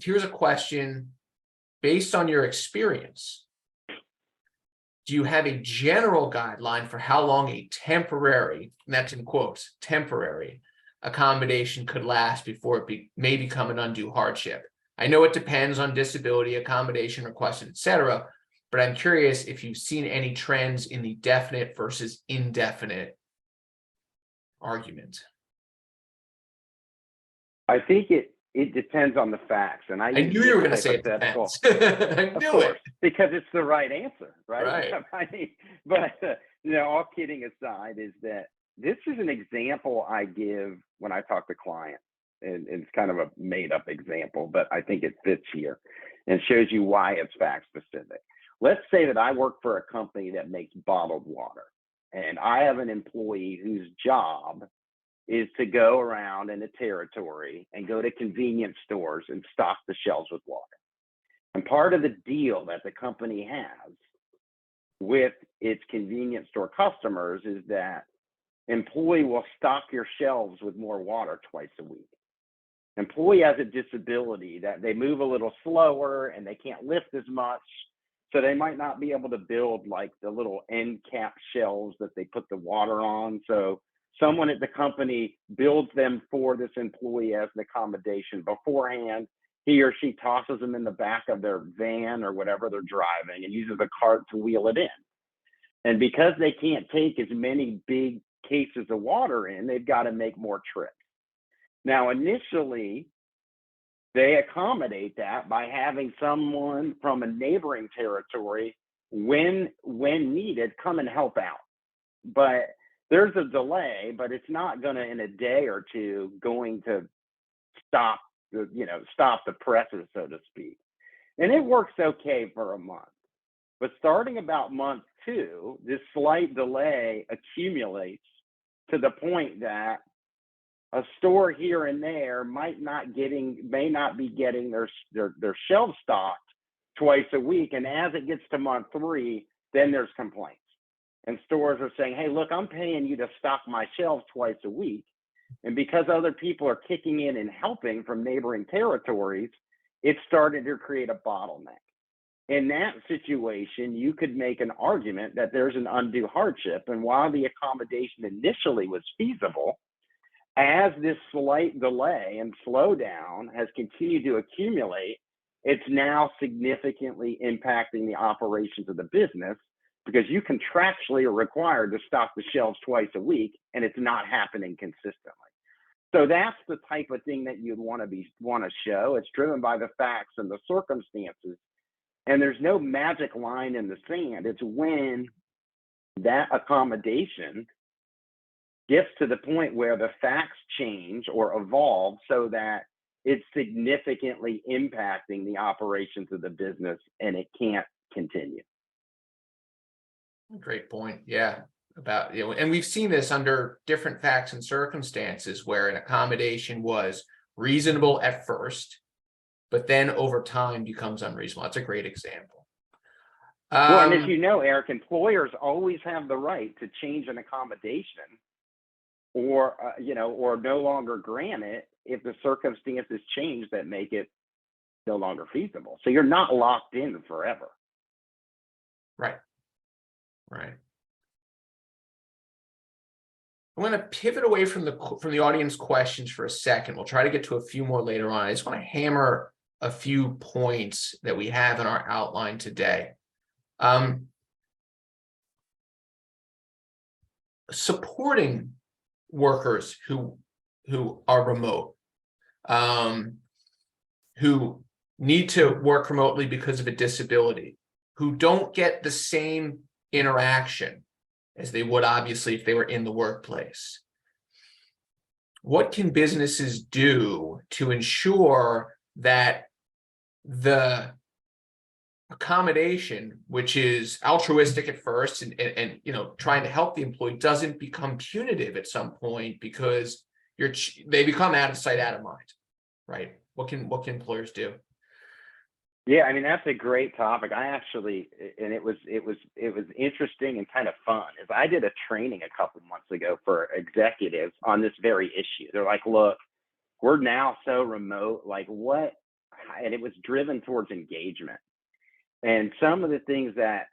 Here's a question. Based on your experience, do you have a general guideline for how long a temporary, and that's in quotes, temporary accommodation could last before it may become an undue hardship? I know it depends on disability, accommodation requested, etc., but I'm curious if you've seen any trends in the definite versus indefinite argument. I think it depends on the facts, and I knew you were going to say it depends. I knew it, because it's the right answer, right? Right. I mean, but all kidding aside, is that this is an example I give when I talk to clients, and it's kind of a made-up example, but I think it fits here and shows you why it's fact specific. Let's say that I work for a company that makes bottled water, and I have an employee whose job is to go around in a territory and go to convenience stores and stock the shelves with water. And part of the deal that the company has with its convenience store customers is that employee will stock your shelves with more water twice a week. Employee has a disability that they move a little slower and they can't lift as much, so they might not be able to build like the little end cap shelves that they put the water on. So someone at the company builds them for this employee as an accommodation beforehand. He or she tosses them in the back of their van or whatever they're driving and uses a cart to wheel it in. And because they can't take as many big cases of water in, they've got to make more trips. Now, initially, they accommodate that by having someone from a neighboring territory, when needed, come and help out. But there's a delay, but it's not going to, in a day or two, going to stop the presses, so to speak. And it works okay for a month. But starting about month 2, this slight delay accumulates to the point that a store here and there may not be getting their shelves stocked twice a week. And as it gets to month 3, then there's complaints. And stores are saying, hey, look, I'm paying you to stock my shelves twice a week. And because other people are kicking in and helping from neighboring territories, it's started to create a bottleneck. In that situation, you could make an argument that there's an undue hardship. And while the accommodation initially was feasible, as this slight delay and slowdown has continued to accumulate, it's now significantly impacting the operations of the business, because you contractually are required to stock the shelves twice a week, and it's not happening consistently. So that's the type of thing that you'd want to show. It's driven by the facts and the circumstances, and there's no magic line in the sand. It's when that accommodation gets to the point where the facts change or evolve so that it's significantly impacting the operations of the business and it can't continue. Great point. Yeah. About, and we've seen this under different facts and circumstances where an accommodation was reasonable at first, but then over time becomes unreasonable. That's a great example. Well, and as you know, Eric, employers always have the right to change an accommodation or no longer grant it if the circumstances change that make it no longer feasible. So you're not locked in forever. Right. Right. I'm going to pivot away from the audience questions for a second. We'll try to get to a few more later on. I just want to hammer a few points that we have in our outline today. Supporting workers who are remote, who need to work remotely because of a disability, who don't get the same interaction as they would obviously if they were in the workplace. What can businesses do to ensure that the accommodation, which is altruistic at first and trying to help the employee, doesn't become punitive at some point because they become out of sight, out of mind, right? What can employers do? Yeah, I mean, that's a great topic. I actually, and it was interesting and kind of fun. Is I did a training a couple months ago for executives on this very issue. They're like, look, we're now so remote, like what? And it was driven towards engagement. And some of the things that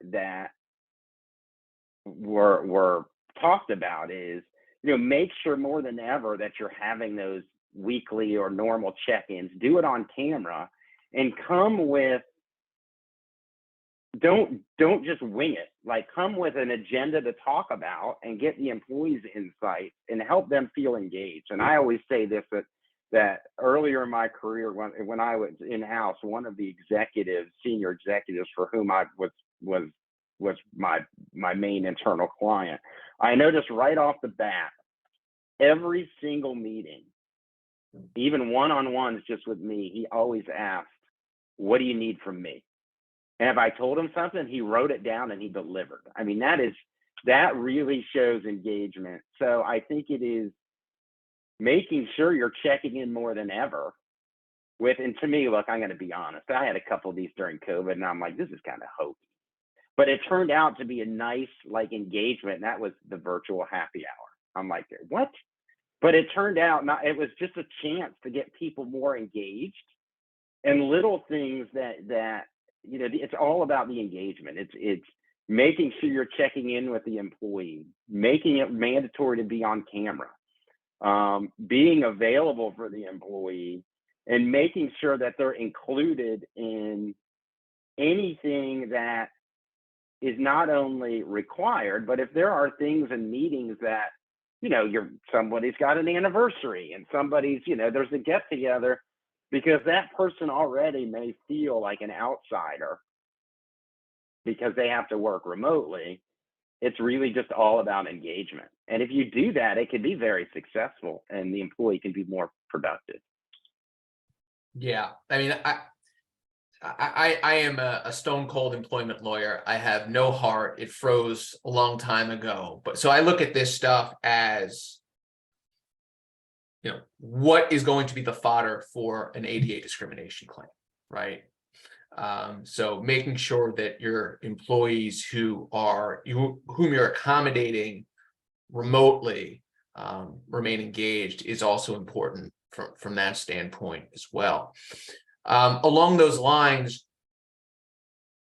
were talked about is, make sure more than ever that you're having those weekly or normal check-ins. Do it on camera and come with, don't just wing it. Like, come with an agenda to talk about and get the employees' insight and help them feel engaged. And I always say this, that earlier in my career, when I was in-house, one of the senior executives for whom I was my main internal client, I noticed right off the bat, every single meeting, even one-on-ones just with me, he always asked, what do you need from me? And if I told him something, he wrote it down and he delivered. I mean, that really shows engagement. So I think it is making sure you're checking in more than ever with, and to me, look, I'm going to be honest, I had a couple of these during COVID and I'm like, this is kind of hokey. But it turned out to be a nice, like, engagement, and that was the virtual happy hour. I'm like, what? But it turned out it was just a chance to get people more engaged, and little things that it's all about the engagement. It's making sure you're checking in with the employee, making it mandatory to be on camera, being available for the employee, and making sure that they're included in anything that is not only required, but if there are things and meetings that, somebody's got an anniversary and somebody's, there's a get together, because that person already may feel like an outsider because they have to work remotely. It's really just all about engagement. And if you do that, it can be very successful and the employee can be more productive. Yeah. I mean, I am a stone cold employment lawyer. I have no heart. It froze a long time ago. But so I look at this stuff as, what is going to be the fodder for an ADA discrimination claim, right? So making sure that your employees whom you're accommodating remotely remain engaged is also important from that standpoint as well. Along those lines,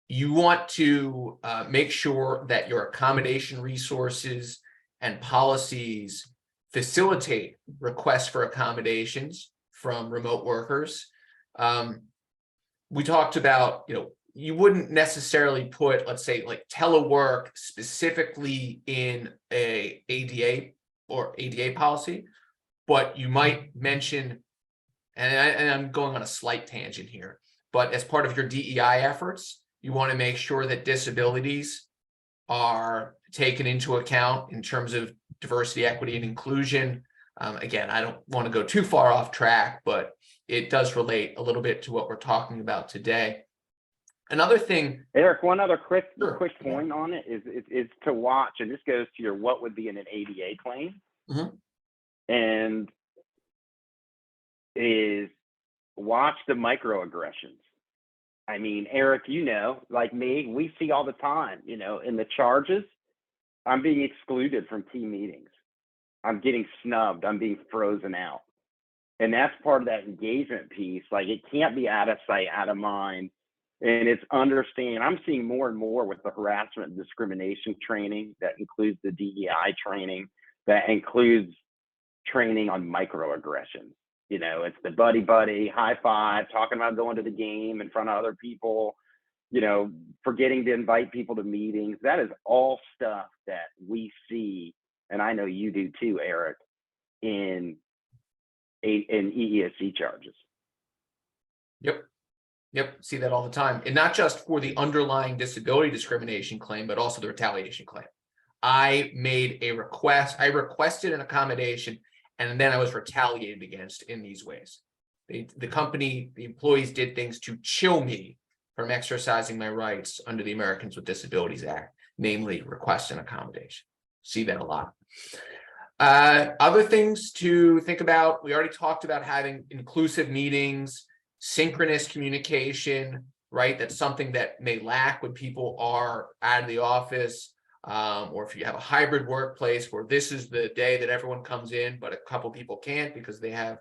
you want to make sure that your accommodation resources and policies facilitate requests for accommodations from remote workers. We talked about, you wouldn't necessarily put, let's say, like telework specifically in a ADA or ADA policy, but you might mention, and I'm going on a slight tangent here, but as part of your DEI efforts, you want to make sure that disabilities are taken into account in terms of diversity, equity, and inclusion. Again, I don't want to go too far off track, but it does relate a little bit to what we're talking about today. Another thing, Eric, one other quick Yeah. point on it is to watch, and this goes to your what would be in an ADA claim, and is watch the microaggressions. I mean, Eric, like me, we see all the time, in the charges, I'm being excluded from team meetings. I'm getting snubbed. I'm being frozen out. And that's part of that engagement piece. Like, it can't be out of sight, out of mind. And it's understanding. I'm seeing more and more with the harassment and discrimination training that includes the DEI training, that includes training on microaggressions. It's the buddy, high five, talking about going to the game in front of other people, forgetting to invite people to meetings. That is all stuff that we see, and I know you do too, Eric, in EEOC charges. Yep, see that all the time. And not just for the underlying disability discrimination claim, but also the retaliation claim. I made a request, I requested an accommodation, and then I was retaliated against in these ways. The company, the employees did things to chill me from exercising my rights under the Americans with Disabilities Act, namely request an accommodation. See that a lot. Other things to think about, we already talked about having inclusive meetings, synchronous communication, right? That's something that may lack when people are out of the office, or if you have a hybrid workplace where this is the day that everyone comes in, but a couple people can't because they have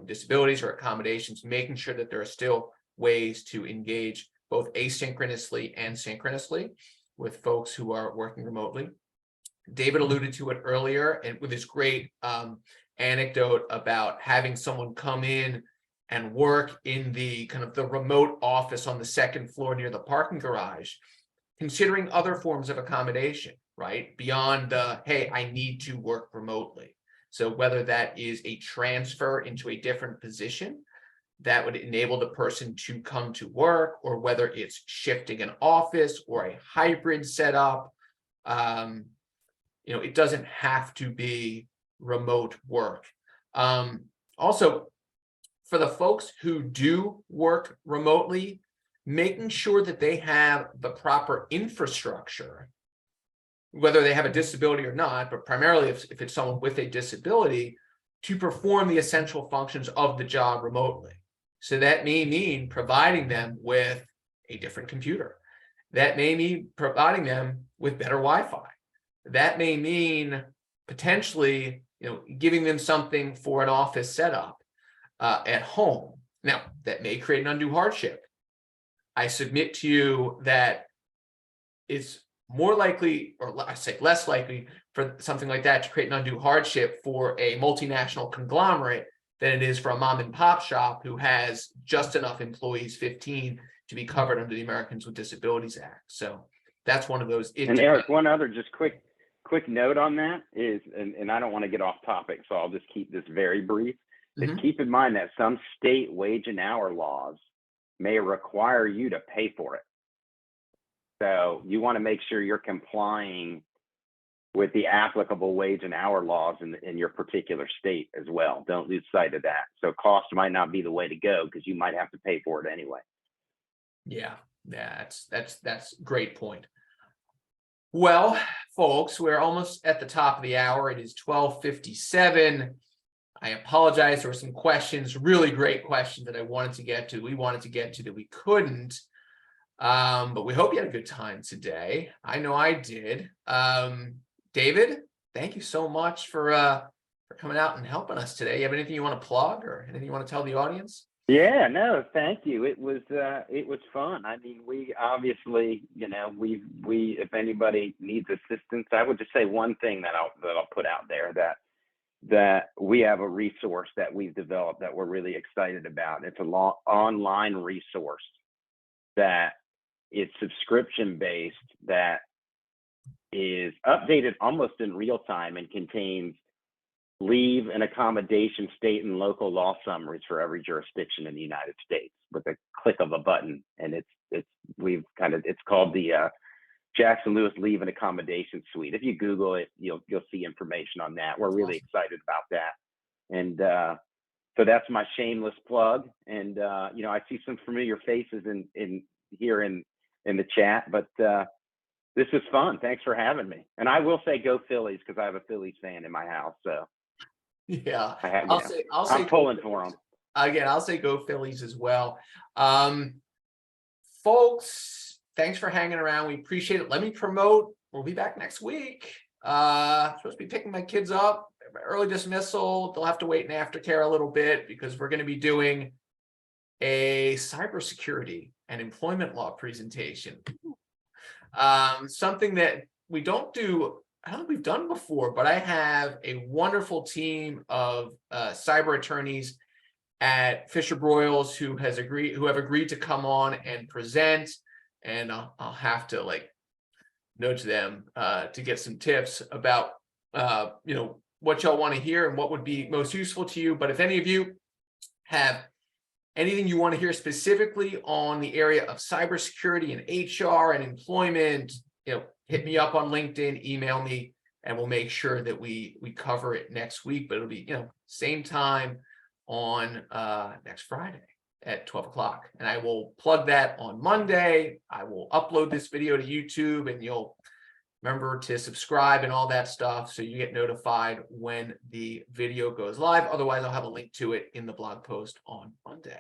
disabilities or accommodations, making sure that there are still ways to engage both asynchronously and synchronously with folks who are working remotely. David alluded to it earlier, and with this great anecdote about having someone come in and work in the kind of the remote office on the second floor near the parking garage, considering other forms of accommodation, right? Beyond the, hey, I need to work remotely. So whether that is a transfer into a different position that would enable the person to come to work, or whether it's shifting an office or a hybrid setup, it doesn't have to be remote work. Also, for the folks who do work remotely, making sure that they have the proper infrastructure, whether they have a disability or not, but primarily if it's someone with a disability, to perform the essential functions of the job remotely. So that may mean providing them with a different computer. That may mean providing them with better Wi-Fi. That may mean potentially, giving them something for an office setup at home. Now, that may create an undue hardship. I submit to you that it's more likely, or I say less likely, for something like that to create an undue hardship for a multinational conglomerate than it is for a mom and pop shop who has just enough employees, 15, to be covered under the Americans with Disabilities Act. So that's one of those. And Eric, one other just quick note on that is, and I don't want to get off topic, so I'll just keep this very brief, is keep in mind that some state wage and hour laws may require you to pay for it. So you want to make sure you're complying with the applicable wage and hour laws in your particular state as well. Don't lose sight of that. So cost might not be the way to go because you might have to pay for it anyway. Yeah, that's a great point. Well, folks, we're almost at the top of the hour. It is 12:57. I apologize. There were some questions, really great questions that we wanted to get to that we couldn't. But we hope you had a good time today. I know I did. David, thank you so much for coming out and helping us today. You have anything you want to plug or anything you want to tell the audience? Yeah, no, thank you. It was fun. I mean, we obviously, we if anybody needs assistance, I would just say one thing that I'll put out there, that we have a resource that we've developed that we're really excited about. It's an online resource that is subscription based, that is updated almost in real time and contains leave and accommodation state and local law summaries for every jurisdiction in the United States with a click of a button. And it's called the Jackson Lewis Leave and Accommodation Suite. If you Google it, you'll see information on that. We're really excited about that. And so that's my shameless plug. And I see some familiar faces in here in the chat, but this is fun. Thanks for having me. And I will say go Phillies, because I have a Phillies fan in my house. So yeah, I'll say I'm pulling for them. Again, I'll say go Phillies as well. Folks, thanks for hanging around. We appreciate it. Let me promote. We'll be back next week. Supposed to be picking my kids up. Early dismissal. They'll have to wait in aftercare a little bit because we're going to be doing a cybersecurity and employment law presentation. Something that we don't do, I don't think we've done before, but I have a wonderful team of cyber attorneys at Fisher Broyles who have agreed to come on and present, and I'll have to nudge them to get some tips about what y'all want to hear and what would be most useful to you. But if any of you have anything you want to hear specifically on the area of cybersecurity and HR and employment, hit me up on LinkedIn, email me, and we'll make sure that we cover it next week. But it'll be same time on next Friday at 12 o'clock. And I will plug that on Monday. I will upload this video to YouTube, and you'll remember to subscribe and all that stuff so you get notified when the video goes live. Otherwise, I'll have a link to it in the blog post on Monday.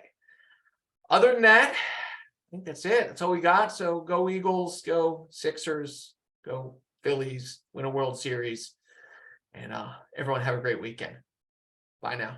Other than that, think that's it. That's all we got. So go Eagles, go Sixers, go Phillies, win a World Series. And everyone have a great weekend. Bye now.